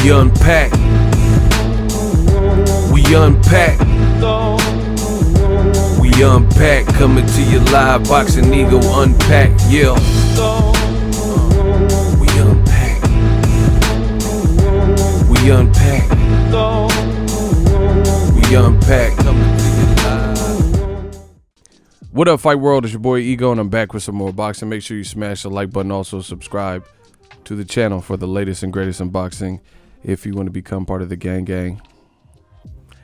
unpack. We unpack. We unpack. Coming to you live. Boxing Ego unpack. Yeah. We unpack. We unpack. We unpack. Coming to you live. What up, Fight World? It's your boy Ego, and I'm back with some more boxing. Make sure you smash the like button. Also subscribe to the channel for the latest and greatest in boxing. If you want to become part of the gang,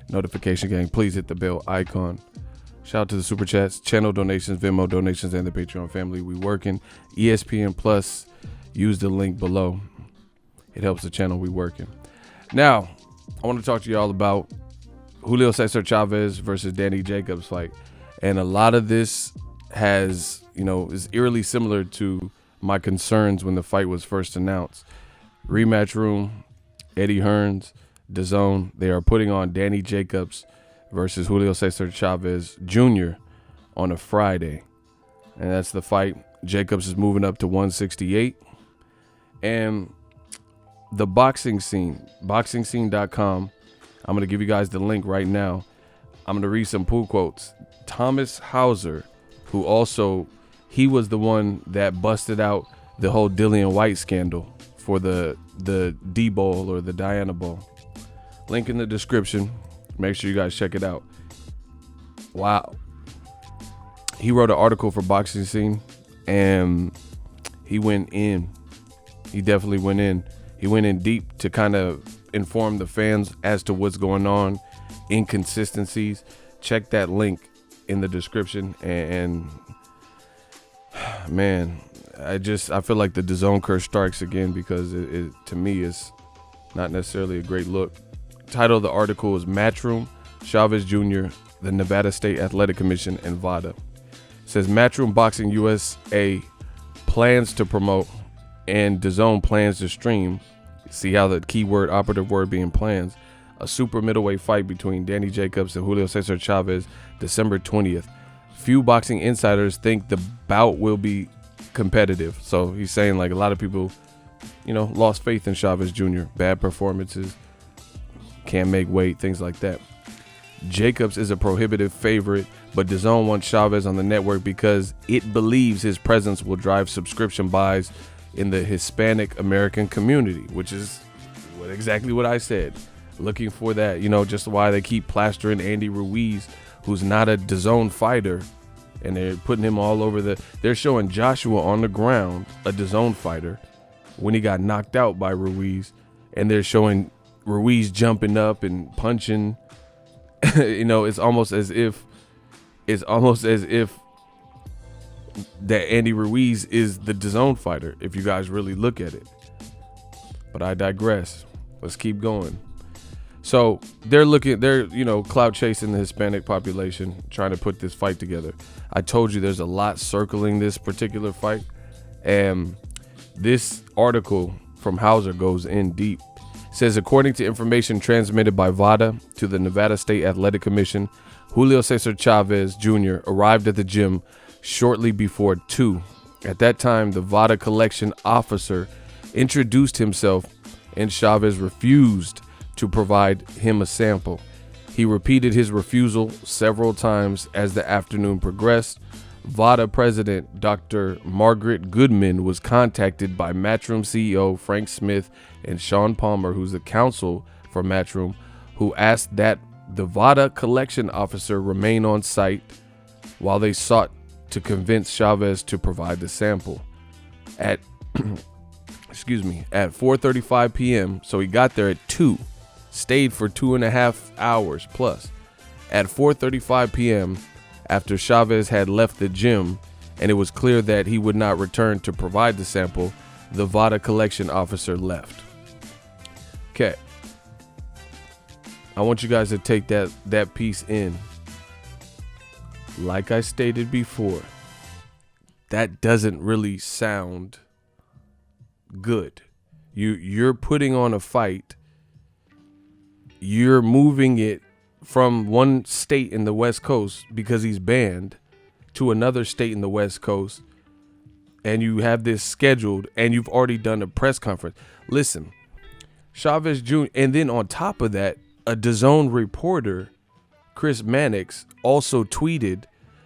notification gang, please hit the bell icon. Shout out to the super chats, channel donations, Venmo donations, and the Patreon family. We working. ESPN Plus. Use the link below. It helps the channel. We working. Now, I want to talk to y'all about Julio Cesar Chavez versus Danny Jacobs fight. And a lot of this has, is eerily similar to my concerns when the fight was first announced. Rematch room, Eddie Hearn's, DAZN, they are putting on Danny Jacobs versus Julio Cesar Chavez Jr. on a Friday. And that's the fight. Jacobs is moving up to 168. And the boxing scene, boxingscene.com, I'm going to give you guys the link right now. I'm going to read some pool quotes. Thomas Hauser, who also, he was the one that busted out the whole Dillian White scandal for the D Bowl or the Diana Bowl. Link in the description. Make sure you guys check it out. Wow. He wrote an article for Boxing Scene, and he went in. He definitely went in. He went in deep to kind of inform the fans as to what's going on, inconsistencies. Check that link in the description. And man, I feel like the DAZN curse strikes again, because it to me is not necessarily a great look. Title of the article is Matchroom, Chavez Jr., the Nevada State Athletic Commission, and VADA. It says Matchroom Boxing USA plans to promote, and DAZN plans to stream. See how the keyword, operative word being plans, a super middleweight fight between Danny Jacobs and Julio Cesar Chavez, December 20th. Few boxing insiders think the bout will be competitive. So he's saying, like, a lot of people, lost faith in Chavez Jr. Bad performances, can't make weight, things like that. Jacobs is a prohibitive favorite, but DAZN wants Chavez on the network because it believes his presence will drive subscription buys in the Hispanic American community, which is exactly what I said. Looking for that, just why they keep plastering Andy Ruiz, who's not a DAZN fighter, and they're putting him all over they're showing Joshua on the ground, a DAZN fighter, when he got knocked out by Ruiz, and they're showing Ruiz jumping up and punching. It's almost as if that Andy Ruiz is the DAZN fighter, if you guys really look at it. But I digress. Let's keep going. So they're clout chasing the Hispanic population, trying to put this fight together. I told you there's a lot circling this particular fight, and this article from Hauser goes in deep. It says, according to information transmitted by VADA to the Nevada State Athletic Commission, Julio Cesar Chavez Jr. arrived at the gym shortly before 2. At that time, the VADA collection officer introduced himself, and Chavez refused to provide him a sample. He repeated his refusal several times as the afternoon progressed. VADA president Dr. Margaret Goodman was contacted by Matchroom CEO Frank Smith and Sean Palmer, who's the counsel for Matchroom, who asked that the VADA collection officer remain on site while they sought to convince Chavez to provide the sample. At 4:35 p.m., so he got there at 2, stayed for 2.5 hours plus. At 4:35 p.m., after Chavez had left the gym and it was clear that he would not return to provide the sample, the VADA collection officer left. Okay. I want you guys to take that piece in. Like I stated before, that doesn't really sound good. You're putting on a fight. You're moving it from one state in the West Coast because he's banned to another state in the West Coast, and you have this scheduled, and you've already done a press conference. Listen, Chavez Jr. And then on top of that, a DAZN reporter, Chris Mannix, also tweeted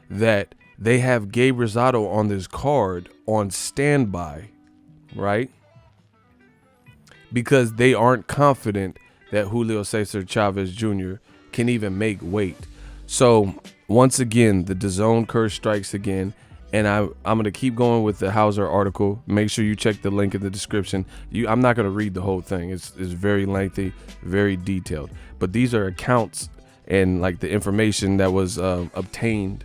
that they have Gabe Rosado on this card on standby, right? Because they aren't confident that Julio Cesar Chavez Jr. can even make weight. So once again, the DAZN curse strikes again. And I'm going to keep going with the Hauser article. Make sure you check the link in the description. I'm not going to read the whole thing. It's very lengthy, very detailed. But these are accounts and like the information that was obtained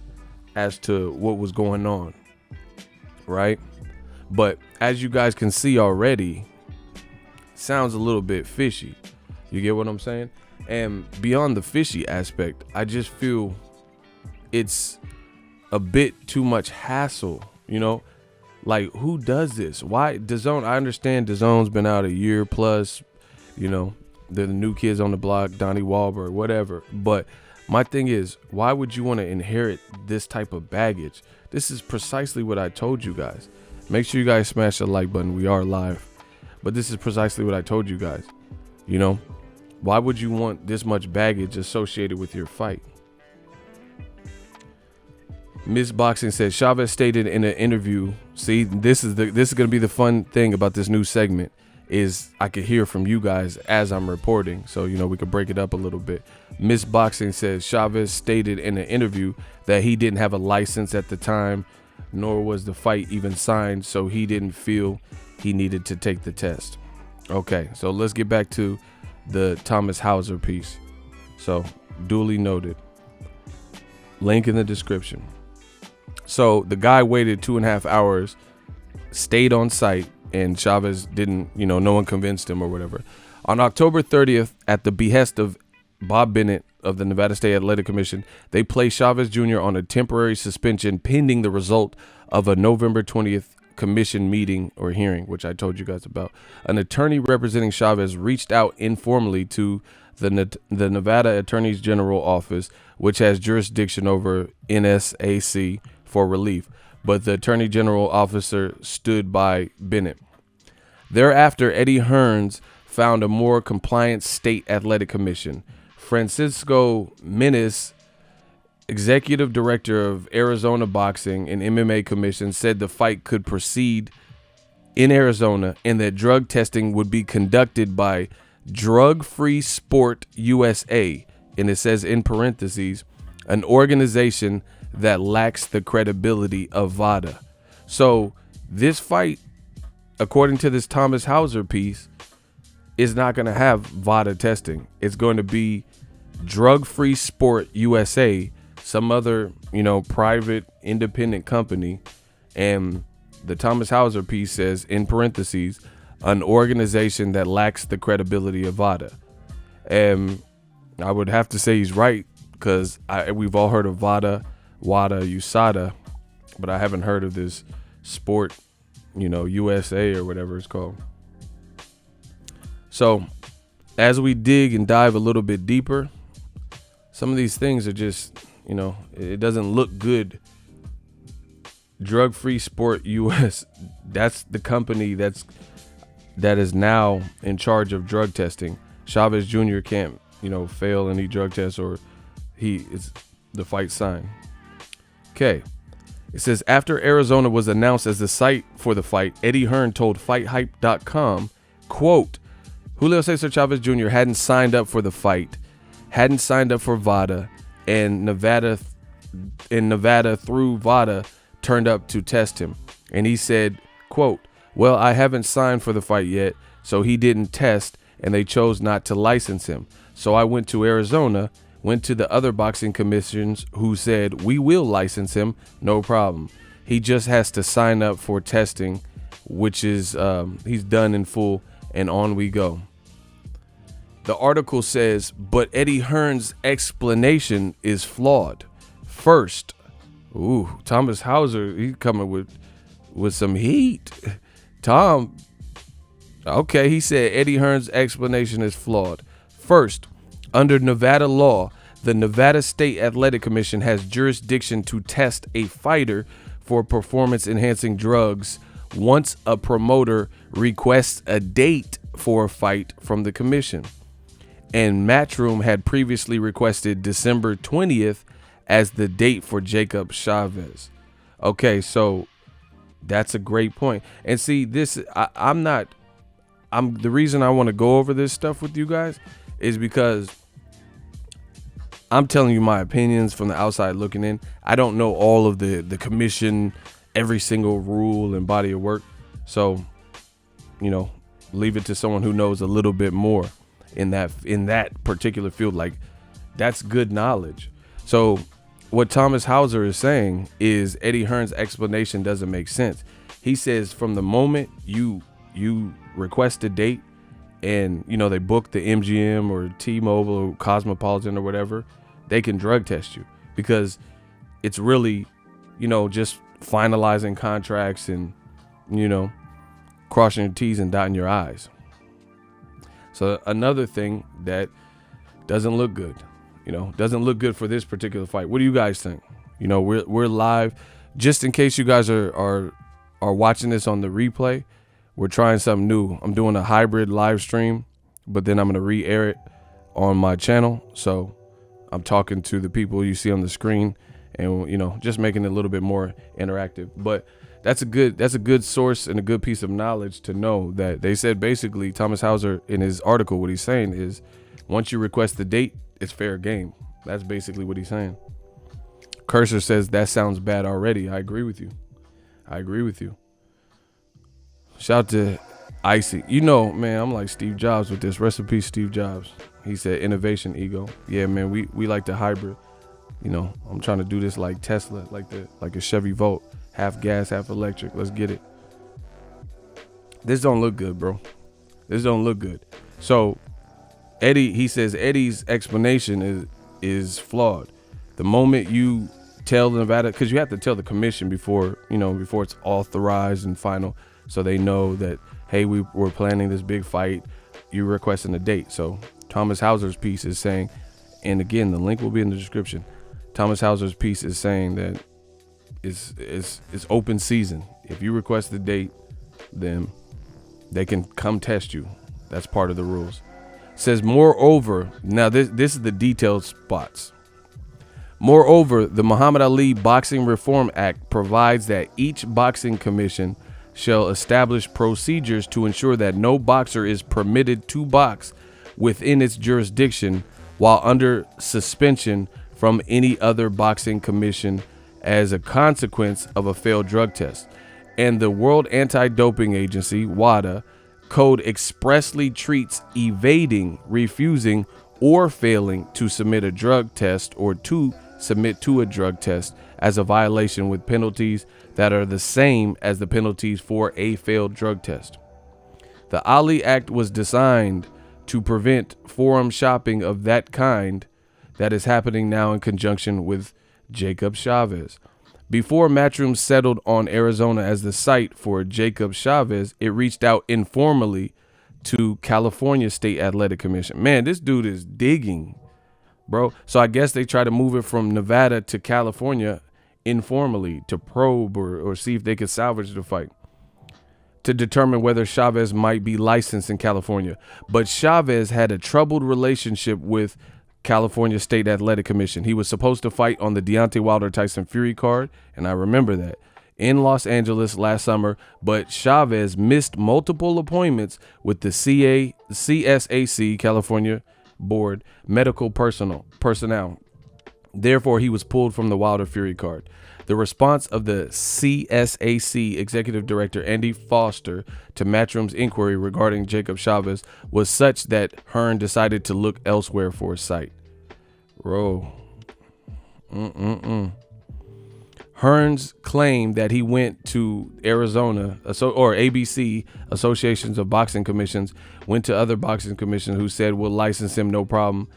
as to what was going on, right? But as you guys can see already, sounds a little bit fishy. You get what I'm saying? And beyond the fishy aspect, I just feel it's a bit too much hassle, you know? Like, who does this? Why DAZN? I understand DAZN's been out a year plus, you know, they're the new kids on the block, Donnie Wahlberg, whatever. But my thing is, why would you want to inherit this type of baggage? This is precisely what I told you guys. Make sure you guys smash the like button. We are live. But this is precisely what I told you guys. You know, why would you want this much baggage associated with your fight? Miss Boxing says Chavez stated in an interview. See, this is going to be the fun thing about this new segment is I could hear from you guys as I'm reporting. So, you know, we could break it up a little bit. Miss Boxing says Chavez stated in an interview that he didn't have a license at the time, nor was the fight even signed. So he didn't feel he needed to take the test. Okay, so let's get back to the Thomas Hauser piece. So duly noted. Link in the description. So the guy waited 2.5 hours, stayed on site, and Chavez didn't, you know, no one convinced him or whatever. On October 30th, at the behest of Bob Bennett of the Nevada State Athletic Commission, they placed Chavez Jr. on a temporary suspension pending the result of a November 20th commission meeting or hearing, which I told you guys about. An attorney representing Chavez reached out informally to the Nevada Attorney General Office, which has jurisdiction over NSAC, for relief, but the Attorney General officer stood by Bennett. Thereafter, Eddie Hearns found a more compliant state athletic commission. Francisco Menes, executive director of Arizona Boxing and MMA Commission, said the fight could proceed in Arizona and that drug testing would be conducted by Drug Free Sport USA, and it says in parentheses, an organization that lacks the credibility of VADA. So this fight, according to this Thomas Hauser piece, is not going to have VADA testing. It's going to be Drug Free Sport USA, some other, you know, private independent company. And the Thomas Hauser piece says in parentheses, an organization that lacks the credibility of VADA. And I would have to say he's right, because we've all heard of VADA, WADA, USADA, but I haven't heard of this sport, you know, USA or whatever it's called. So as we dig and dive a little bit deeper, some of these things are just, you know, it doesn't look good. Drug Free Sport US, that's the company that is now in charge of drug testing. Chavez Jr. can't, you know, fail any drug tests or the fight signed. Okay. It says, after Arizona was announced as the site for the fight, Eddie Hearn told FightHype.com, quote, Julio Cesar Chavez Jr. hadn't signed up for the fight, hadn't signed up for VADA, and Nevada through VADA turned up to test him. And he said, quote, well, I haven't signed for the fight yet, so he didn't test, and they chose not to license him. So I went to Arizona, went to the other boxing commissions who said, we will license him, no problem. He just has to sign up for testing, which is he's done in full, and on we go. The article says, but Eddie Hearn's explanation is flawed. First, Thomas Hauser, he's coming with some heat. He said Eddie Hearn's explanation is flawed. First, under Nevada law, the Nevada State Athletic Commission has jurisdiction to test a fighter for performance-enhancing drugs once a promoter requests a date for a fight from the commission. And Matchroom had previously requested December 20th as the date for Jacob Chavez. Okay, so that's a great point. And see, this I'm the reason I want to go over this stuff with you guys is because I'm telling you my opinions from the outside looking in. I don't know all of the commission, every single rule and body of work. So, leave it to someone who knows a little bit more in that particular field. Like, that's good knowledge. So what Thomas Hauser is saying is Eddie Hearn's explanation doesn't make sense. He says from the moment you request a date and they book the MGM or T-Mobile or Cosmopolitan or whatever, they can drug test you, because it's really just finalizing contracts and crossing your T's and dotting your I's. So another thing that doesn't look good, doesn't look good for this particular fight. What do you guys think? We're live. Just in case you guys are watching this on the replay, we're trying something new. I'm doing a hybrid live stream, but then I'm going to re-air it on my channel. So I'm talking to the people you see on the screen and, just making it a little bit more interactive. But that's a good source and a good piece of knowledge to know that they said basically Thomas Hauser in his article, what he's saying is once you request the date, it's fair game. That's basically what he's saying. Cursor says that sounds bad already. I agree with you. Shout out to Icy. Man, I'm like Steve Jobs with this. Recipe Steve Jobs. He said innovation ego. Yeah, man, we like the hybrid. I'm trying to do this like Tesla, like a Chevy Volt. Half gas, half electric. Let's get it. This don't look good, bro. This don't look good. So he says Eddie's explanation is flawed. The moment you tell Nevada, because you have to tell the commission before it's authorized and final, so they know that, hey, we're planning this big fight. You're requesting a date. So Thomas Hauser's piece is saying, and again, the link will be in the description. Thomas Hauser's piece is saying that it's open season. If you request the date, then they can come test you. That's part of the rules. Says, moreover, now this is the detailed spots. Moreover, the Muhammad Ali Boxing Reform Act provides that each boxing commission shall establish procedures to ensure that no boxer is permitted to box within its jurisdiction while under suspension from any other boxing commission as a consequence of a failed drug test. And the World Anti-Doping Agency, WADA, code expressly treats evading, refusing, or failing to submit a drug test or to submit to a drug test as a violation with penalties that are the same as the penalties for a failed drug test. The Ali Act was designed to prevent forum shopping of that kind that is happening now in conjunction with Jacob Chavez. Before Matchroom settled on Arizona as the site for Jacob Chavez, it reached out informally to California State Athletic Commission. Man, this dude is digging, bro. So I guess they try to move it from Nevada to California informally to probe or see if they could salvage the fight, to determine whether Chavez might be licensed in California. But Chavez had a troubled relationship with California State Athletic Commission. He was supposed to fight on the Deontay Wilder-Tyson Fury card, and I remember that, in Los Angeles last summer, but Chavez missed multiple appointments with the CSAC, California Board, medical personnel. Therefore, he was pulled from the Wilder Fury card. The response of the CSAC Executive Director Andy Foster to Matchroom's inquiry regarding Jacob Chavez was such that Hearn decided to look elsewhere for a site. Hearn's claimed that he went to Arizona, or ABC, Associations of Boxing Commissions, went to other boxing commissions who said, we'll license him, no problem.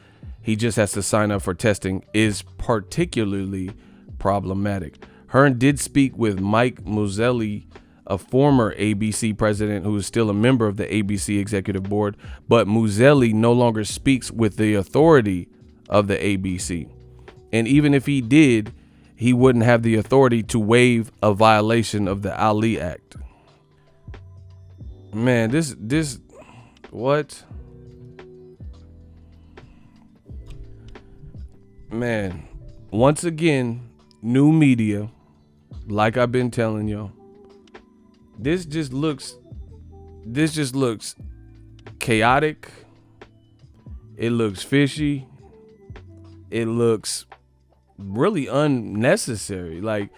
He just has to sign up for testing, is particularly problematic. Hearn did speak with Mike Muselli, a former ABC president who is still a member of the ABC Executive Board, but Muselli no longer speaks with the authority of the ABC. And even if he did, he wouldn't have the authority to waive a violation of the Ali Act. Man, this What? Man, once again, new media, like I've been telling y'all, this just looks chaotic. It looks fishy. It looks really unnecessary. Like,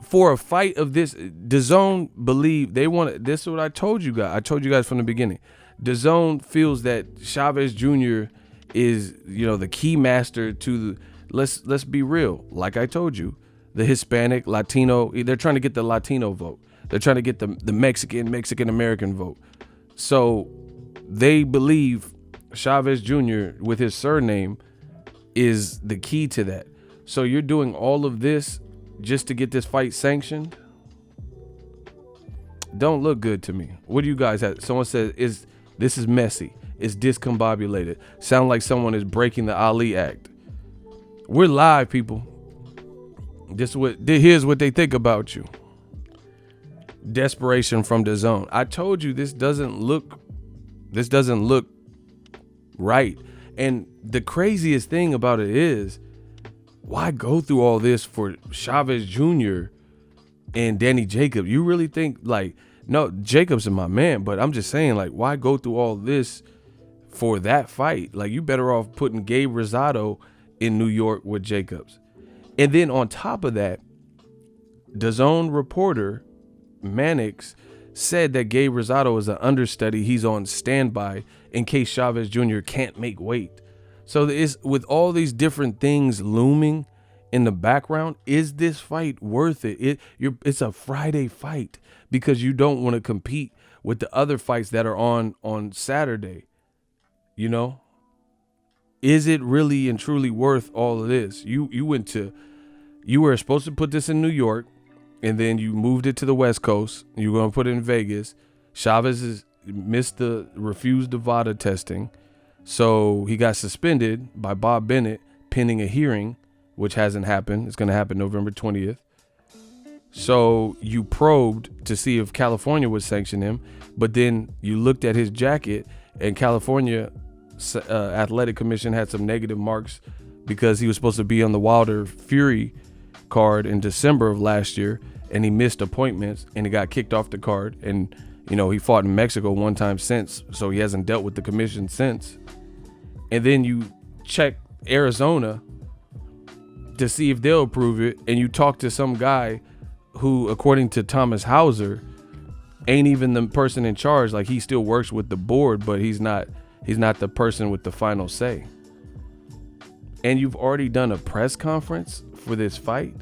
for a fight of this, DAZN believe they want to. This is what I told you guys. I told you guys from the beginning. DAZN feels that Chavez Jr. is, the key master to the. Let's be real. Like I told you, the Hispanic, Latino. They're trying to get the Latino vote. They're trying to get the Mexican American vote. So they believe Chavez Jr. with his surname is the key to that. So you're doing all of this just to get this fight sanctioned? Don't look good to me. What do you guys have? Someone says this is messy. It's discombobulated. Sound like someone is breaking the Ali Act. We're live, people. Here's what they think about you. Desperation from DAZN. I told you this doesn't look right. And the craziest thing about it is, why go through all this for Chavez Jr. and Danny Jacobs? You really think, no, Jacobs is my man, but I'm just saying, why go through all this for that fight? You better off putting Gabe Rosado in New York with Jacobs. And then on top of that, DAZN reporter Mannix said that Gabe Rosado is an understudy. He's on standby in case Chavez Jr. can't make weight. So it's, with all these different things looming in the background, is this fight worth it? It's a Friday fight because you don't want to compete with the other fights that are on Saturday. Is it really and truly worth all of this? You were supposed to put this in New York, and then you moved it to the West Coast. You were going to put it in Vegas. Chavez refused the VADA testing. So he got suspended by Bob Bennett pending a hearing, which hasn't happened. It's going to happen November 20th. So you probed to see if California would sanction him, but then you looked at his jacket, and California Athletic Commission had some negative marks because he was supposed to be on the Wilder Fury card in December of last year, and he missed appointments and he got kicked off the card. And he fought in Mexico one time since, so he hasn't dealt with the commission since. And then you check Arizona to see if they'll approve it, and you talk to some guy who, according to Thomas Hauser, ain't even the person in charge. He still works with the board, but he's not the person with the final say. And you've already done a press conference for this fight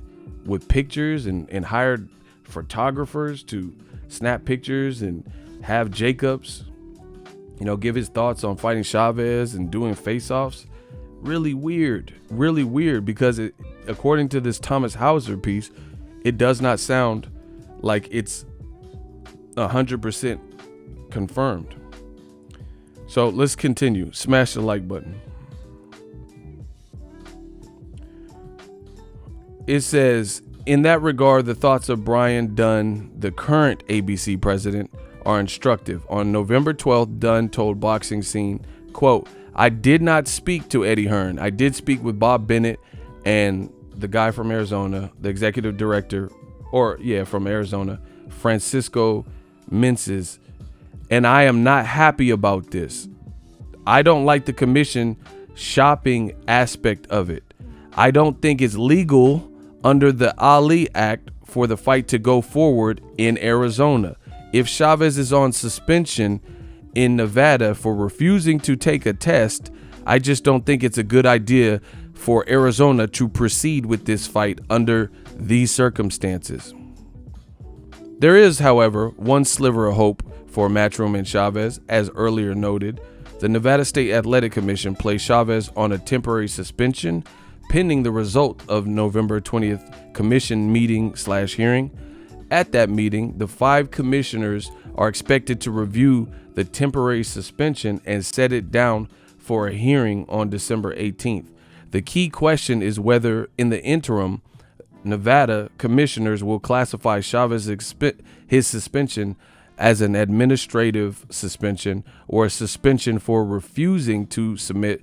with pictures and hired photographers to snap pictures and have Jacobs, give his thoughts on fighting Chavez and doing face-offs. Really weird because according to this Thomas Hauser piece, it does not sound like it's 100% confirmed. So let's continue. Smash the like button. It says, in that regard, the thoughts of Brian Dunn, the current ABC president, are instructive. On November 12th, Dunn told Boxing Scene, quote, I did not speak to Eddie Hearn. I did speak with Bob Bennett and the guy from Arizona, the executive director, from Arizona, Francisco Menses, and I am not happy about this. I don't like the commission shopping aspect of it. I don't think it's legal under the Ali Act for the fight to go forward in Arizona. If Chavez is on suspension in Nevada for refusing to take a test, I just don't think it's a good idea for Arizona to proceed with this fight under these circumstances. There is, however, one sliver of hope for Matchroom and Chavez. As earlier noted, the Nevada State Athletic Commission placed Chavez on a temporary suspension pending the result of November 20th commission meeting/hearing. At that meeting, the 5 commissioners are expected to review the temporary suspension and set it down for a hearing on December 18th. The key question is whether, in the interim, Nevada commissioners will classify Chavez's his suspension as an administrative suspension or a suspension for refusing to submit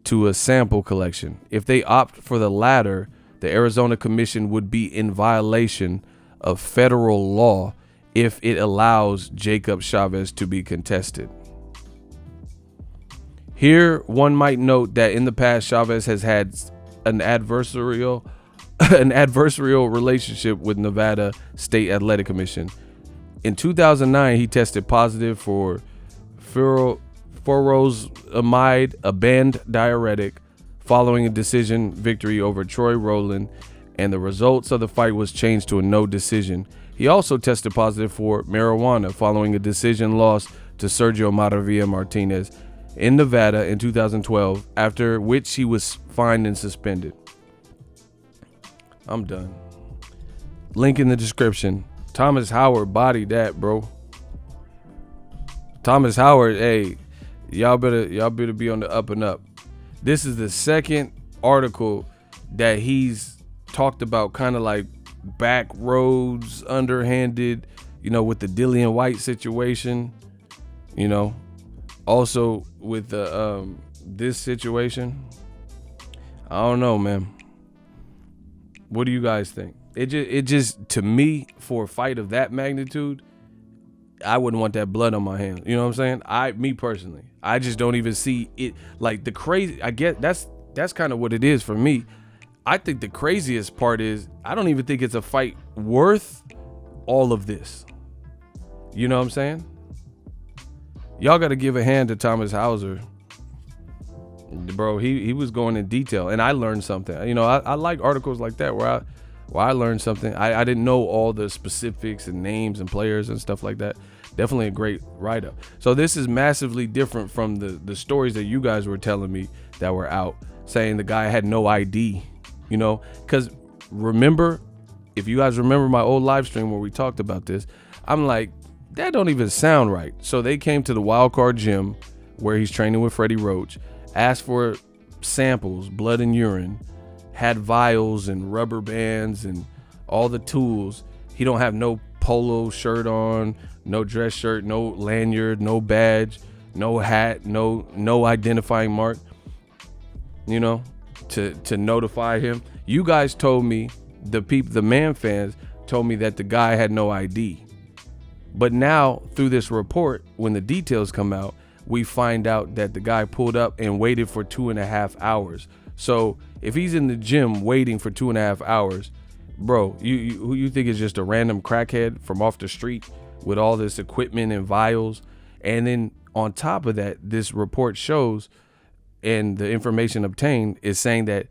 to a sample collection. If they opt for the latter, the Arizona Commission would be in violation of federal law if it allows Jacob Chavez to be contested. Here, one might note that in the past, Chavez has had an adversarial relationship with Nevada State Athletic Commission. In 2009, he tested positive for furosemide, a banned diuretic, following a decision victory over Troy Rowland, and the results of the fight was changed to a no decision. He also tested positive for marijuana following a decision loss to Sergio Maravilla Martinez in Nevada in 2012, after which he was fined and suspended. I'm done. Link in the description. Thomas Howard bodied that, bro. Thomas Howard, hey, y'all better be on the up and up. This is the second article that he's talked about, kind of like back roads, underhanded, with the Dillian White situation, also with the this situation. I don't know, man. What do you guys think? It just to me, for a fight of that magnitude, I wouldn't want that blood on my hands. You know what I'm saying? Me personally, I just don't even see it like the crazy. I get that's kind of what it is for me. I think the craziest part is I don't even think it's a fight worth all of this. You know what I'm saying? Y'all got to give a hand to Thomas Hauser. Bro, he was going in detail, and I learned something. I like articles like that where I learned something. I didn't know all the specifics and names and players and stuff like that. Definitely a great write-up. So this is massively different from the stories that you guys were telling me that were out, saying the guy had no ID, because remember, if you guys remember my old live stream where we talked about this, I'm like, that don't even sound right. So they came to the Wild Card Gym where he's training with Freddie Roach, asked for samples, blood and urine, had vials and rubber bands and all the tools. He don't have no polo shirt on, no dress shirt, no lanyard, no badge, no hat, no identifying mark, to notify him. You guys told me, the man fans told me that the guy had no ID. But now through this report, when the details come out, we find out that the guy pulled up and waited for 2.5 hours. So if he's in the gym waiting for 2.5 hours, bro, you think it's just a random crackhead from off the street with all this equipment and vials? And then on top of that, this report shows, and the information obtained is saying that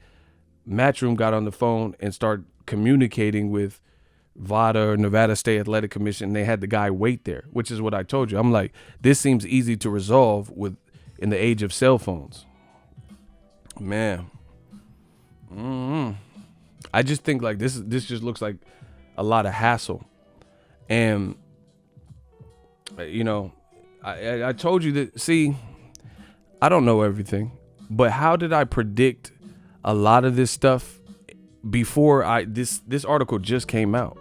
Matchroom got on the phone and started communicating with VADA or Nevada State Athletic Commission. They had the guy wait there, which is what I told you. I'm like, this seems easy to resolve in the age of cell phones. Man. I just think like this just looks like a lot of hassle. And I told you that, see, I don't know everything, but how did I predict a lot of this stuff before this article just came out?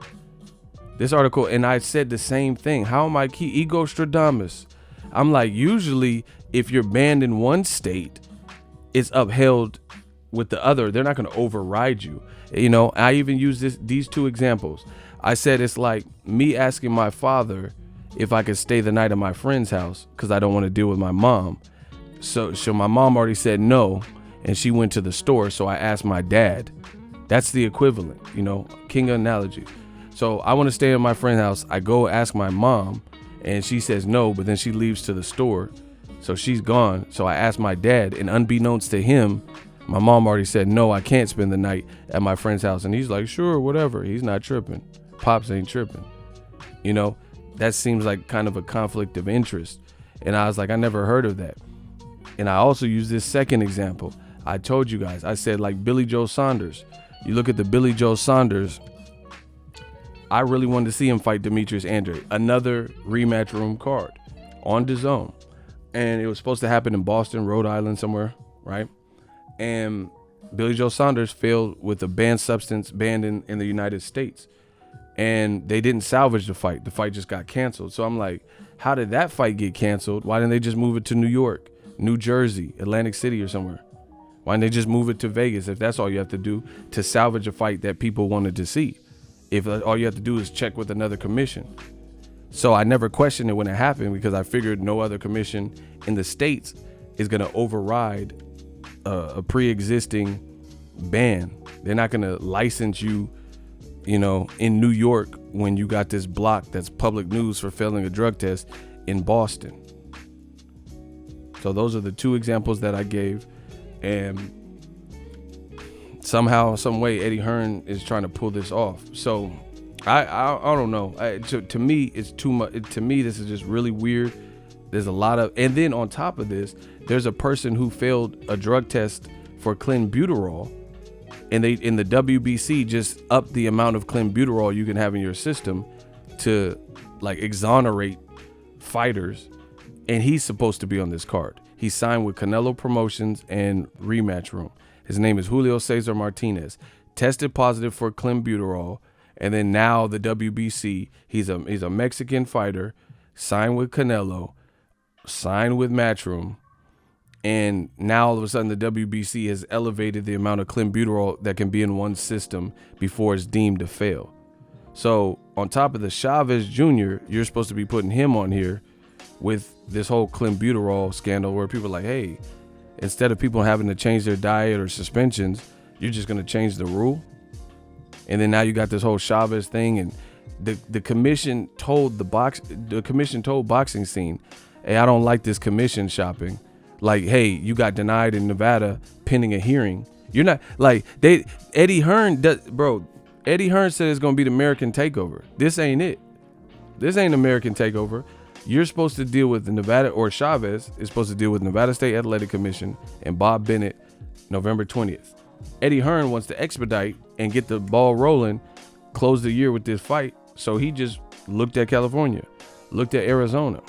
This article, and I said the same thing. How am I Ego Stradamus? I'm like, usually if you're banned in one state, it's upheld with the other. They're not going to override you. I even use these two examples. I said it's like me asking my father if I could stay the night at my friend's house because I don't want to deal with my mom. So my mom already said no, and she went to the store. So I asked my dad. That's the equivalent, king of analogy. So I want to stay at my friend's house. I go ask my mom, and she says no, but then she leaves to the store. So she's gone. So I asked my dad, and unbeknownst to him, my mom already said, no, I can't spend the night at my friend's house. And he's like, sure, whatever. He's not tripping. Pops ain't tripping. That seems like kind of a conflict of interest. And I was like, I never heard of that. And I also use this second example. I told you guys, I said like Billy Joe Saunders. You look at the Billy Joe Saunders, I really wanted to see him fight Demetrius Andrade, another rematch room card on DAZN. And it was supposed to happen in Boston, Rhode Island somewhere, right? And Billy Joe Saunders failed with a banned substance banned in the United States. and they didn't salvage the fight. The fight just got canceled. So I'm like, how did that fight get canceled? Why didn't they just move it to New York, New Jersey, Atlantic City or somewhere? Why didn't they just move it to Vegas if that's all you have to do to salvage a fight that people wanted to see? If all you have to do is check with another commission. So I never questioned it when it happened because I figured no other commission in the States is going to override a pre-existing ban. They're not going to license you, you know, in New York when you got this block that's public news for failing a drug test in Boston. So those are the two examples that I gave. And somehow, some way, Eddie Hearn is trying to pull this off. So I don't know. To me, it's too much. To me, this is just really weird. There's a lot of, and then on top of this, there's a person who failed a drug test for clenbuterol, and they in the WBC just upped the amount of clenbuterol you can have in your system to like exonerate fighters, and he's supposed to be on this card. He signed with Canelo Promotions and Rematch Room. His name is Julio Cesar Martinez. Tested positive for clenbuterol, and then now the WBC. He's a Mexican fighter, signed with Canelo, signed with Matchroom, and now all of a sudden the WBC has elevated the amount of clenbuterol that can be in one system before it's deemed to fail. So on top of the Chavez Jr., you're supposed to be putting him on here with this whole clenbuterol scandal where people are like, hey, instead of people having to change their diet or suspensions, you're just going to change the rule. And then now you got this whole Chavez thing, and the commission told boxing scene, hey, I don't like this commission shopping. Like, hey, you got denied in Nevada pending a hearing. You're not like Eddie Hearn said it's going to be the American takeover. This ain't it. This ain't American takeover. You're supposed to deal with the Nevada, or Chavez is supposed to deal with Nevada State Athletic Commission and Bob Bennett November 20th. Eddie Hearn wants to expedite and get the ball rolling, close the year with this fight. So he just looked at California, looked at Arizona.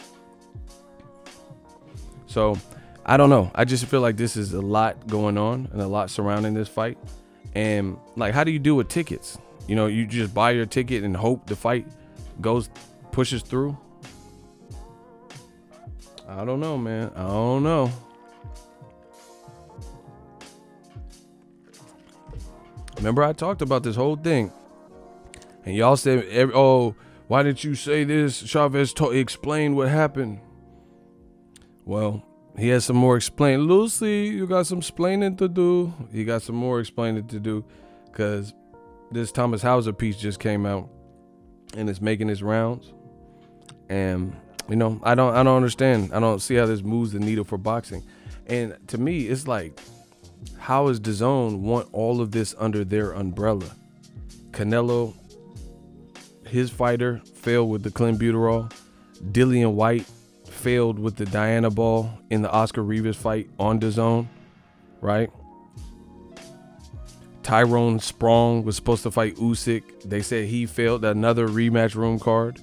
So I don't know. I just feel like this is a lot going on and a lot surrounding this fight. And like, how do you do with tickets? You know, you just buy your ticket and hope the fight pushes through. I don't know, man. I don't know. Remember, I talked about this whole thing, and y'all said, "Oh, why didn't you say this?" Chavez explained what happened. Well, he has some more explaining. Lucy, you got some explaining to do. He got some more explaining to do, because this Thomas Hauser piece just came out, and it's making its rounds, and you know, I don't understand. I don't see how this moves the needle for boxing. And to me, it's like, how does DAZN want all of this under their umbrella? Canelo, his fighter, failed with the clenbuterol. Dillian White failed with the Diana ball in the Oscar Rivas fight on DAZN, right? Tyrone Sprong was supposed to fight Usyk. They said he failed another rematch room card.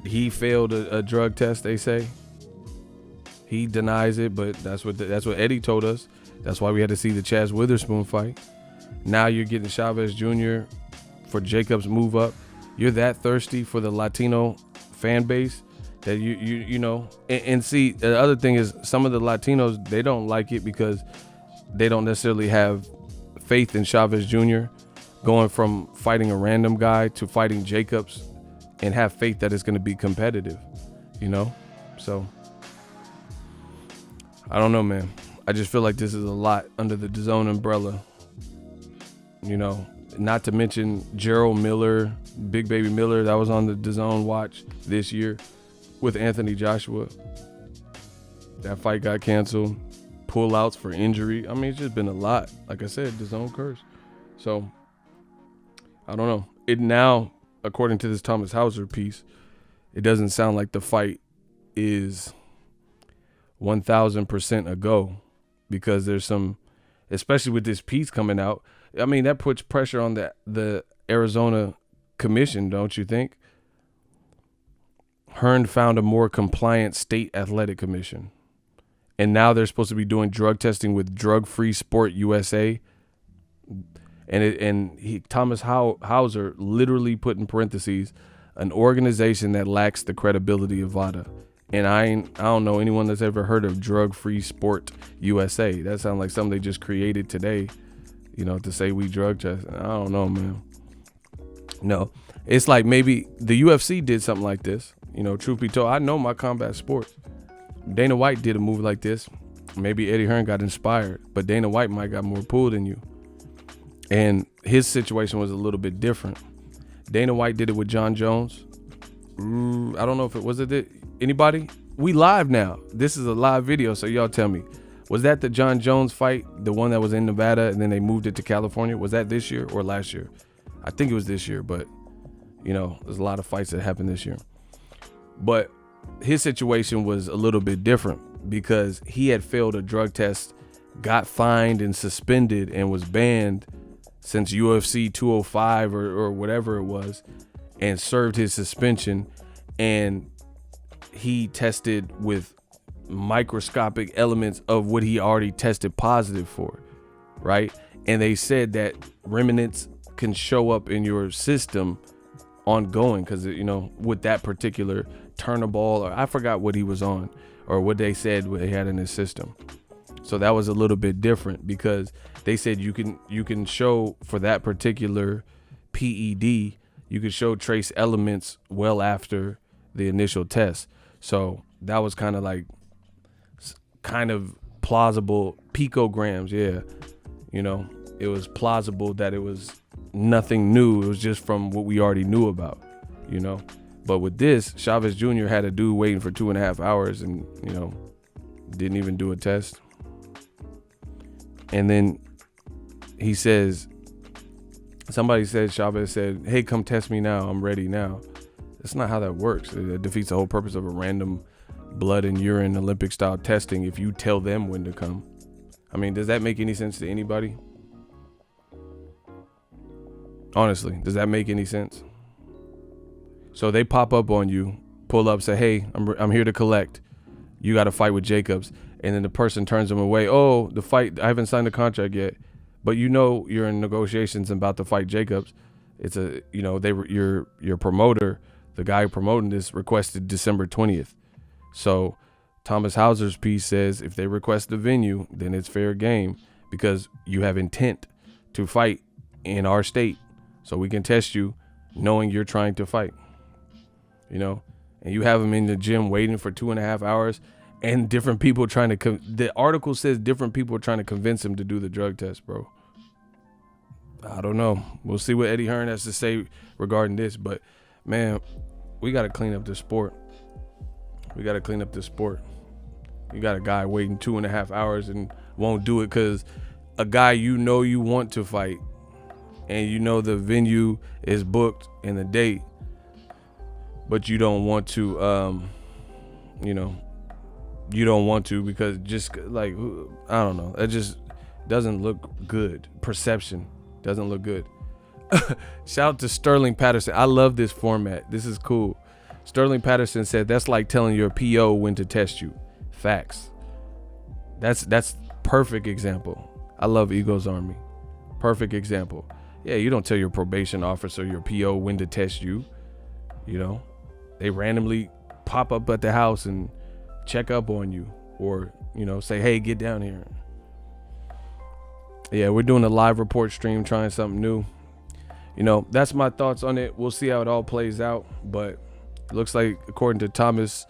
He failed a drug test, they say. He denies it, but that's what Eddie told us. That's why we had to see the Chaz Witherspoon fight. Now you're getting Chavez Jr. for Jacobs' move up. You're that thirsty for the Latino fan base that you know. And see, the other thing is, some of the Latinos, they don't like it because they don't necessarily have faith in Chavez Jr. going from fighting a random guy to fighting Jacobs, and have faith that it's going to be competitive, you know? So, I don't know, man. I just feel like this is a lot under the DAZN umbrella, you know? Not to mention Gerald Miller, Big Baby Miller, that was on the DAZN watch this year with Anthony Joshua. That fight got canceled. Pullouts for injury. I mean, it's just been a lot. Like I said, DAZN curse. So, I don't know. It now, according to this Thomas Hauser piece, it doesn't sound like the fight is 1,000% a go, because there's some, especially with this piece coming out. I mean, that puts pressure on the Arizona commission, don't you think? Hearn found a more compliant state athletic commission, and now they're supposed to be doing drug testing with Drug Free Sport USA. And Thomas Hauser literally put in parentheses an organization that lacks the credibility of VADA. And I don't know anyone that's ever heard of Drug Free Sport USA. That sounds like something they just created today, to say we drug test. I don't know, man. No, it's like maybe the UFC did something like this. Truth be told, I know my combat sports. Dana White did a move like this. Maybe Eddie Hearn got inspired, but Dana White might got more pull than you. And his situation was a little bit different. Dana White did it with John Jones. I don't know if it was it. Anybody? We live now. This is a live video, so y'all tell me. Was that the John Jones fight, the one that was in Nevada, and then they moved it to California? Was that this year or last year? I think it was this year, but there's a lot of fights that happened this year. But his situation was a little bit different because he had failed a drug test, got fined and suspended, and was banned since UFC 205 or whatever it was, and served his suspension. And he tested with microscopic elements of what he already tested positive for, right? And they said that remnants can show up in your system ongoing because, with that particular turnaball, or I forgot what he was on or what they said they had in his system. So that was a little bit different because they said you can show for that particular PED, you could show trace elements well after the initial test. So that was kind of plausible. Picograms, yeah. It was plausible that it was nothing new. It was just from what we already knew about, But with this, Chavez Jr. had a dude waiting for 2.5 hours and, didn't even do a test. And then he says, Chavez said, hey, come test me now. I'm ready now. That's not how that works. It defeats the whole purpose of a random blood and urine Olympic style testing if you tell them when to come. I mean, does that make any sense to anybody? Honestly, does that make any sense? So they pop up on you, pull up, say, hey, I'm here to collect. You got to fight with Jacobs. And then the person turns them away. Oh, the fight, I haven't signed the contract yet. But you're in negotiations about to fight Jacobs. It's your promoter, the guy promoting this, requested December 20th. So Thomas Hauser's piece says if they request the venue, then it's fair game because you have intent to fight in our state. So we can test you knowing you're trying to fight, and you have them in the gym waiting for 2.5 hours and different people trying to, the article says different people are trying to convince him to do the drug test, bro. I don't know. We'll see what Eddie Hearn has to say regarding this, but man, we got to clean up the sport. You got a guy waiting 2.5 hours and won't do it because a guy you want to fight and the venue is booked and the date, but you don't want to, you don't want to because just like, I don't know. It just doesn't look good. Perception doesn't look good. Shout out to Sterling Patterson. I love this format. This is cool. Sterling Patterson said that's like telling your PO when to test you. Facts. That's perfect example. I love Ego's Army. Perfect example. Yeah, you don't tell your probation officer, your PO, when to test you. They randomly pop up at the house and check up on you or, say, hey, get down here. Yeah, we're doing a live report stream, trying something new. That's my thoughts on it. We'll see how it all plays out. But it looks like, according to Thomas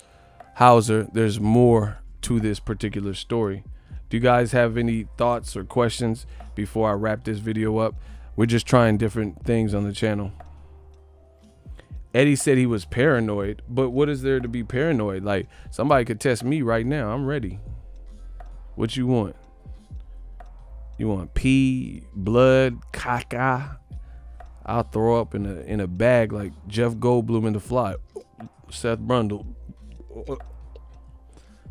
Hauser, there's more to this particular story. Do you guys have any thoughts or questions before I wrap this video up? We're just trying different things on the channel. Eddie said he was paranoid, but what is there to be paranoid? Like, somebody could test me right now. I'm ready. What you want? You want pee, blood, caca? I'll throw up in a bag like Jeff Goldblum in The Fly. Seth Brundle.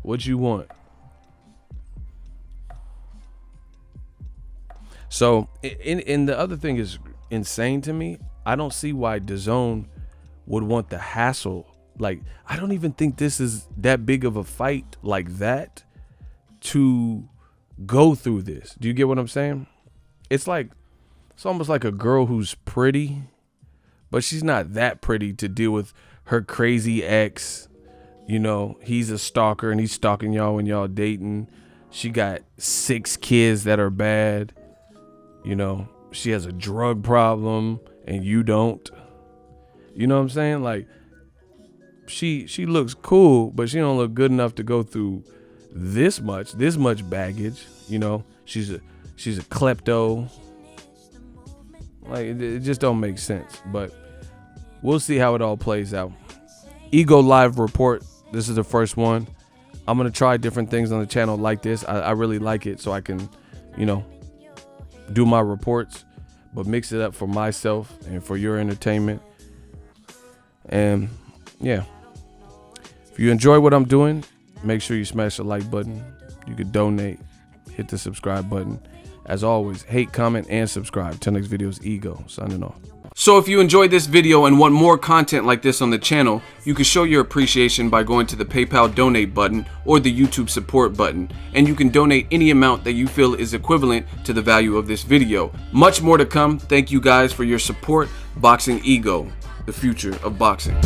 What you want? So, and the other thing is insane to me. I don't see why DAZN would want the hassle. Like, I don't even think this is that big of a fight like that to go through this. Do you get what I'm saying? It's like It's almost like a girl who's pretty, but she's not that pretty to deal with her crazy ex. You know, he's a stalker and he's stalking y'all when y'all dating. She got 6 kids that are bad. You know, she has a drug problem and you don't. You know what I'm saying? Like, she looks cool, but she don't look good enough to go through this much baggage. You know, she's a klepto. Like, it just don't make sense, but we'll see how it all plays out. Ego live report. This is the first one. I'm going to try different things on the channel like this. I really like it, so I can, you know, do my reports, but mix it up for myself and for your entertainment. And yeah, if you enjoy what I'm doing, make sure you smash the like button. You could donate, hit the subscribe button. As always, hate, comment, and subscribe. Till next video is Ego, signing off. So if you enjoyed this video and want more content like this on the channel, you can show your appreciation by going to the PayPal donate button or the YouTube support button, and you can donate any amount that you feel is equivalent to the value of this video. Much more to come. Thank you guys for your support. Boxing Ego, the future of boxing.